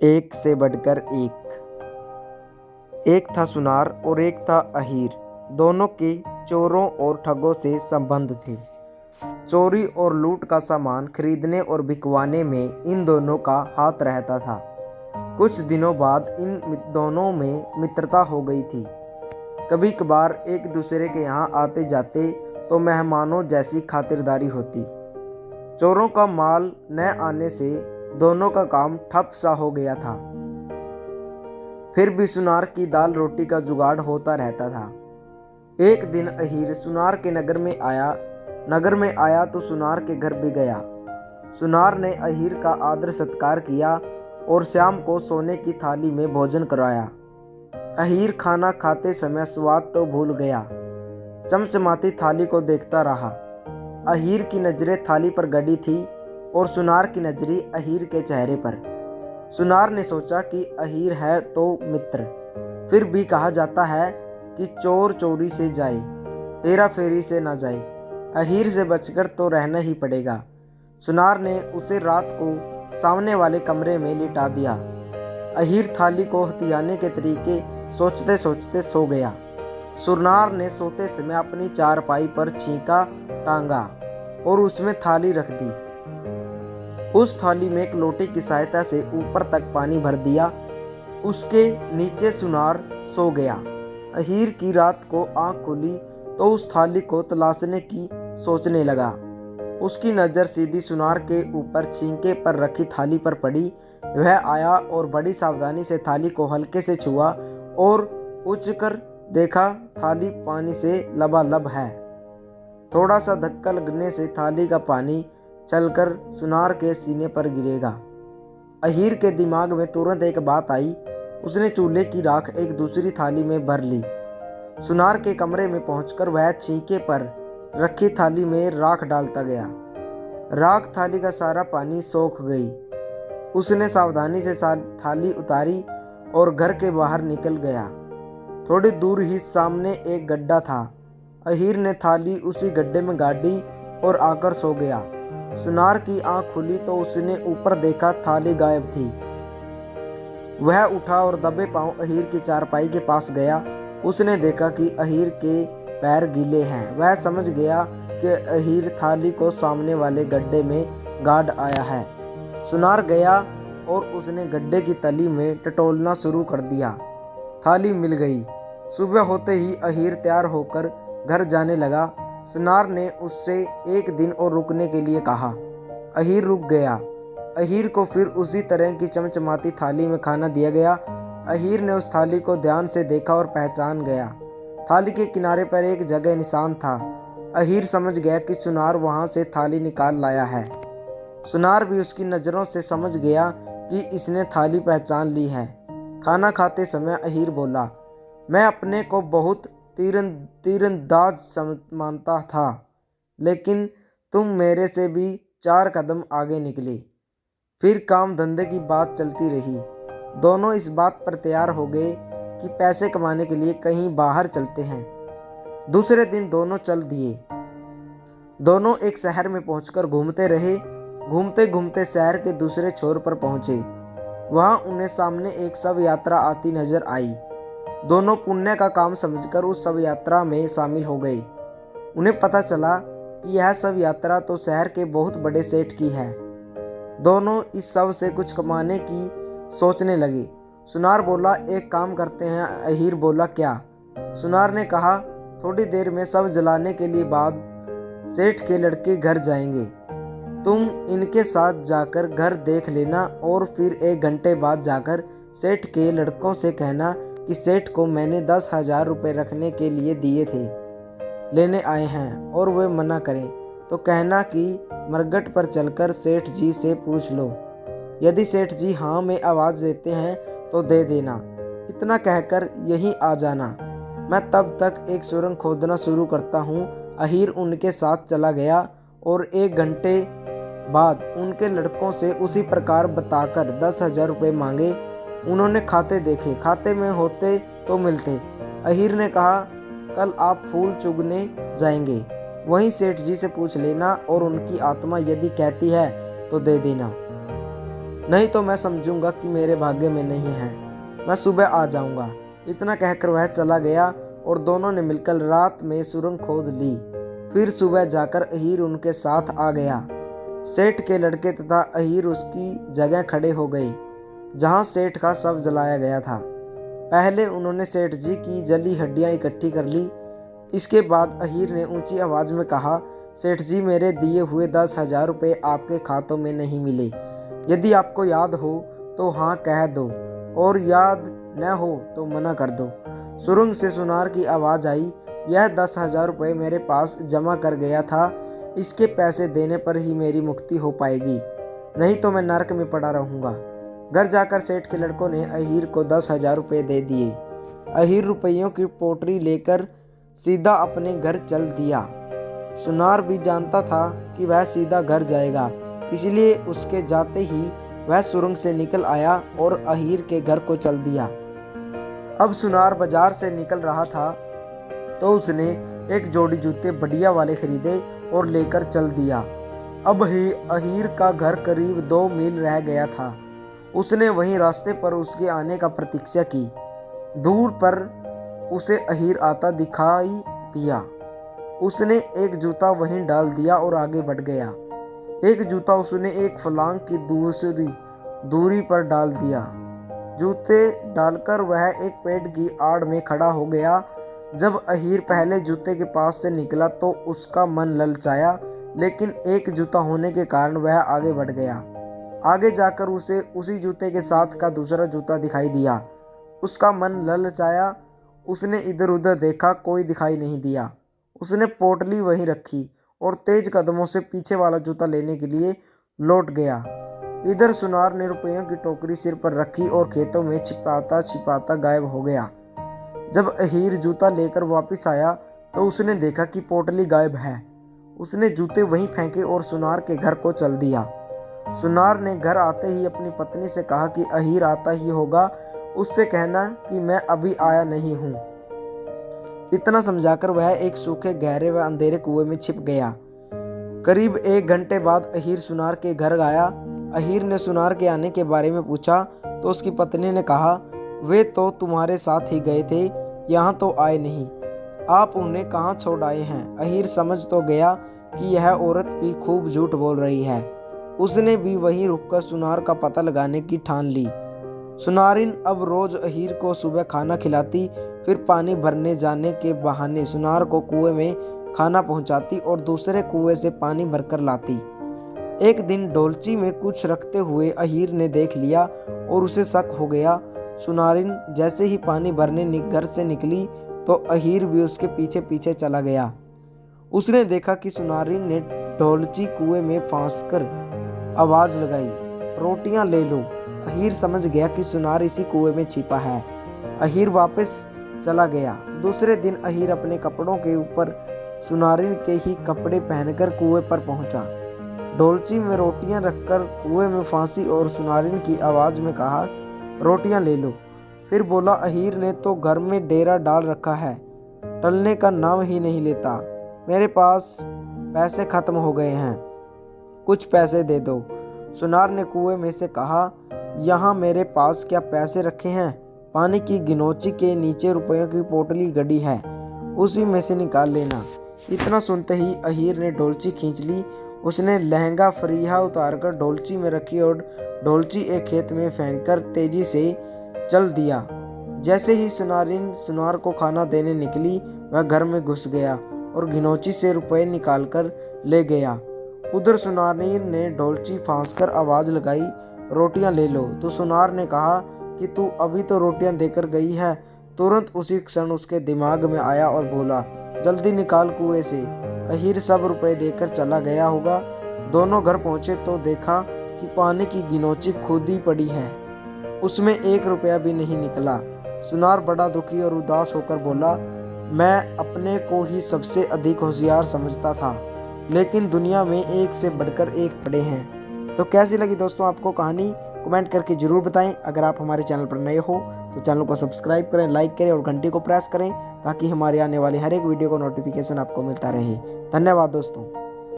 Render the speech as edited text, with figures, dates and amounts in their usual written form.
एक से बढ़कर एक था सुनार और एक था अहीर। दोनों के चोरों और ठगों से संबंध थे। चोरी और लूट का सामान खरीदने और बिकवाने में इन दोनों का हाथ रहता था। कुछ दिनों बाद इन दोनों में मित्रता हो गई थी। कभी कभार एक दूसरे के यहाँ आते जाते तो मेहमानों जैसी खातिरदारी होती। चोरों का माल न आने से दोनों का काम ठप सा हो गया था। फिर भी सुनार की दाल रोटी का जुगाड़ होता रहता था। एक दिन अहीर सुनार के नगर में आया तो सुनार के घर भी गया। सुनार ने अहीर का आदर सत्कार किया और शाम को सोने की थाली में भोजन कराया। अहीर खाना खाते समय स्वाद तो भूल गया, चमचमाती थाली को देखता रहा। अहीर की नजरें थाली पर गड़ी थी और सुनार की नजरें अहीर के चेहरे पर। सुनार ने सोचा कि अहीर है तो मित्र, फिर भी कहा जाता है कि चोर चोरी से जाए, हेरा फेरी से ना जाए। अहीर से बचकर तो रहना ही पड़ेगा। सुनार ने उसे रात को सामने वाले कमरे में लिटा दिया। अहीर थाली को हथियाने के तरीके सोचते सोचते सो गया। सुनार ने सोते समय अपनी चारपाई पर छींका टांगा और उसमें थाली रख दी। उस थाली में एक लोटे की सहायता से ऊपर तक पानी भर दिया। उसके नीचे सुनार सो गया। अहीर की रात को आंख खुली तो उस थाली को तलाशने की सोचने लगा। उसकी नज़र सीधी सुनार के ऊपर छींके पर रखी थाली पर पड़ी। वह आया और बड़ी सावधानी से थाली को हल्के से छुआ और उछकर देखा, थाली पानी से लबालब है। थोड़ा सा धक्का लगने से थाली का पानी चलकर सुनार के सीने पर गिरेगा। अहीर के दिमाग में तुरंत एक बात आई। उसने चूल्हे की राख एक दूसरी थाली में भर ली। सुनार के कमरे में पहुंचकर वह छींके पर रखी थाली में राख डालता गया। राख थाली का सारा पानी सोख गई। उसने सावधानी से थाली उतारी और घर के बाहर निकल गया। थोड़ी दूर ही सामने एक गड्ढा था। अहीर ने थाली उसी गड्ढे में गाड़ी और आकर सो गया। सुनार की आंख खुली तो उसने ऊपर देखा, थाली गायब थी। वह उठा और दबे पांव अहीर की चारपाई के पास गया। उसने देखा कि अहीर के पैर गीले हैं। वह समझ गया कि अहीर थाली को सामने वाले गड्ढे में गाड़ आया है। सुनार गया और उसने गड्ढे की तली में टटोलना शुरू कर दिया। थाली मिल गई। सुबह होते ही अहीर तैयार होकर घर जाने लगा। सुनार ने उससे एक दिन और रुकने के लिए कहा। अहीर रुक गया। अहीर को फिर उसी तरह की चमचमाती थाली में खाना दिया गया। अहीर ने उस थाली को ध्यान से देखा और पहचान गया। थाली के किनारे पर एक जगह निशान था। अहीर समझ गया कि सुनार वहां से थाली निकाल लाया है। सुनार भी उसकी नज़रों से समझ गया कि इसने थाली पहचान ली है। खाना खाते समय अहीर बोला, मैं अपने को बहुत तीरंदाज मानता था, लेकिन तुम मेरे से भी 4 कदम आगे निकले। फिर काम धंधे की बात चलती रही। दोनों इस बात पर तैयार हो गए कि पैसे कमाने के लिए कहीं बाहर चलते हैं। दूसरे दिन दोनों चल दिए। दोनों एक शहर में पहुंचकर घूमते रहे। घूमते घूमते शहर के दूसरे छोर पर पहुंचे। वहां उन्हें सामने एक शव यात्रा आती नजर आई। दोनों पुण्य का काम समझकर उस शव यात्रा में शामिल हो गए। उन्हें पता चला कि यह शव यात्रा तो शहर के बहुत बड़े सेठ की है। दोनों इस शव से कुछ कमाने की सोचने लगे। सुनार बोला, एक काम करते हैं। अहीर बोला, क्या? सुनार ने कहा, थोड़ी देर में शव जलाने के लिए बाद सेठ के लड़के घर जाएंगे। तुम इनके साथ जाकर घर देख लेना और फिर 1 घंटे बाद जाकर सेठ के लड़कों से कहना कि सेठ को मैंने 10,000 रुपये रखने के लिए दिए थे, लेने आए हैं और वे मना करें तो कहना कि मरघट पर चलकर सेठ जी से पूछ लो। यदि सेठ जी हाँ में आवाज़ देते हैं तो दे देना। इतना कहकर यहीं आ जाना। मैं तब तक एक सुरंग खोदना शुरू करता हूँ। अहीर उनके साथ चला गया और 1 घंटे बाद उनके लड़कों से उसी प्रकार बताकर 10,000 रुपये मांगे। उन्होंने खाते देखे, खाते में होते तो मिलते। अहीर ने कहा, कल आप फूल चुगने जाएंगे, वहीं सेठ जी से पूछ लेना और उनकी आत्मा यदि कहती है तो दे देना। नहीं तो मैं समझूंगा कि मेरे भाग्य में नहीं है। मैं सुबह आ जाऊंगा। इतना कहकर वह चला गया और दोनों ने मिलकर रात में सुरंग खोद ली। फिर सुबह जाकर अहीर उनके साथ आ गया। सेठ के लड़के तथा अहीर उसकी जगह खड़े हो गए जहां सेठ का शव जलाया गया था। पहले उन्होंने सेठ जी की जली हड्डियां इकट्ठी कर ली। इसके बाद अहीर ने ऊंची आवाज में कहा, सेठ जी, मेरे दिए हुए 10,000 रुपये आपके खातों में नहीं मिले। यदि आपको याद हो तो हाँ कह दो और याद न हो तो मना कर दो। सुरंग से सुनार की आवाज आई, यह 10,000 रुपये मेरे पास जमा कर गया था। इसके पैसे देने पर ही मेरी मुक्ति हो पाएगी, नहीं तो मैं नरक में पड़ा रहूंगा। घर जाकर सेठ के लड़कों ने अहीर को 10,000 रुपये दे दिए। अहीर रुपयों की पोटली लेकर सीधा अपने घर चल दिया। सुनार भी जानता था कि वह सीधा घर जाएगा, इसलिए उसके जाते ही वह सुरंग से निकल आया और अहीर के घर को चल दिया। अब सुनार बाजार से निकल रहा था तो उसने एक जोड़ी जूते बढ़िया वाले खरीदे और लेकर चल दिया। अब ही अहीर का घर करीब 2 मील रह गया था। उसने वहीं रास्ते पर उसके आने का प्रतीक्षा की। दूर पर उसे अहीर आता दिखाई दिया। उसने एक जूता वहीं डाल दिया और आगे बढ़ गया। एक जूता उसने एक फलांग की दूसरी दूरी पर डाल दिया। जूते डालकर वह एक पेड़ की आड़ में खड़ा हो गया। जब अहीर पहले जूते के पास से निकला तो उसका मन ललचाया, लेकिन एक जूता होने के कारण वह आगे बढ़ गया। आगे जाकर उसे उसी जूते के साथ का दूसरा जूता दिखाई दिया। उसका मन ललचाया। उसने इधर उधर देखा, कोई दिखाई नहीं दिया। उसने पोटली वहीं रखी और तेज कदमों से पीछे वाला जूता लेने के लिए लौट गया। इधर सुनार ने रुपयों की टोकरी सिर पर रखी और खेतों में छिपाता छिपाता गायब हो गया। जब अहीर जूता लेकर वापस आया तो उसने देखा कि पोटली गायब है। उसने जूते वहीं फेंके और सुनार के घर को चल दिया। सुनार ने घर आते ही अपनी पत्नी से कहा कि अहीर आता ही होगा, उससे कहना कि मैं अभी आया नहीं हूँ। इतना समझाकर वह एक सूखे गहरे व अंधेरे कुएं में छिप गया। करीब 1 घंटे बाद अहीर सुनार के घर आया। अहीर ने सुनार के आने के बारे में पूछा तो उसकी पत्नी ने कहा, वे तो तुम्हारे साथ ही गए थे, यहाँ तो आए नहीं। आप उन्हें कहाँ छोड़ आए हैं? अहीर समझ तो गया कि यह औरत भी खूब झूठ बोल रही है। उसने भी वहीं रुककर सुनार का पता लगाने की ठान ली। सुनारिन अब रोज अहीर को सुबह खाना खिलाती, फिर पानी भरने जाने के बहाने सुनार को कुएं में खाना पहुंचाती और दूसरे कुएं से पानी भरकर लाती। एक दिन डोलची में कुछ रखते हुए अहीर ने देख लिया और उसे शक हो गया। सुनारिन जैसे ही पानी भरने घर से निकली तो अहीर भी उसके पीछे पीछे चला गया। उसने देखा कि सुनारिन ने डोलची कुएं में फांसकर आवाज लगाई, रोटियां ले लो। अहीर समझ गया कि सुनार इसी कुएं में छिपा है। अहीर वापस चला गया। दूसरे दिन अहीर अपने कपड़ों के ऊपर सुनारिन के ही कपड़े पहनकर कुएं पर पहुंचा। डोलची में रोटियां रखकर कुएं में फांसी और सुनारिन की आवाज में कहा, रोटियां ले लो। फिर बोला, अहीर ने तो घर में डेरा डाल रखा है, टलने का नाम ही नहीं लेता। मेरे पास पैसे खत्म हो गए हैं, कुछ पैसे दे दो। सुनार ने कुएं में से कहा, यहाँ मेरे पास क्या पैसे रखे हैं? पानी की गिनौची के नीचे रुपयों की पोटली गड़ी है, उसी में से निकाल लेना। इतना सुनते ही अहीर ने डोलची खींच ली। उसने लहंगा फरीहा उतारकर डोलची में रखी और डोलची एक खेत में फेंककर तेजी से चल दिया। जैसे ही सुनारिन सुनार को खाना देने निकली, वह घर में घुस गया और गिनौची से रुपए निकालकर ले गया। उधर सुनारिन ने डोलची फांसकर आवाज लगाई, रोटियां ले लो। तो सुनार ने कहा कि तू अभी तो रोटियां देकर गई है। तुरंत उसी क्षण उसके दिमाग में आया और बोला, जल्दी निकाल कुएं से। अहीर सब रुपए देकर चला गया होगा। दोनों घर पहुंचे तो देखा कि पानी की गिनौची खुद ही पड़ी है, उसमें 1 रुपया भी नहीं निकला। सुनार बड़ा दुखी और उदास होकर बोला, मैं अपने को ही सबसे अधिक होशियार समझता था, लेकिन दुनिया में एक से बढ़कर एक पड़े हैं। तो कैसी लगी दोस्तों आपको कहानी? कमेंट करके ज़रूर बताएं। अगर आप हमारे चैनल पर नए हो तो चैनल को सब्सक्राइब करें, लाइक करें और घंटी को प्रेस करें ताकि हमारे आने वाली हर एक वीडियो का नोटिफिकेशन आपको मिलता रहे। धन्यवाद दोस्तों।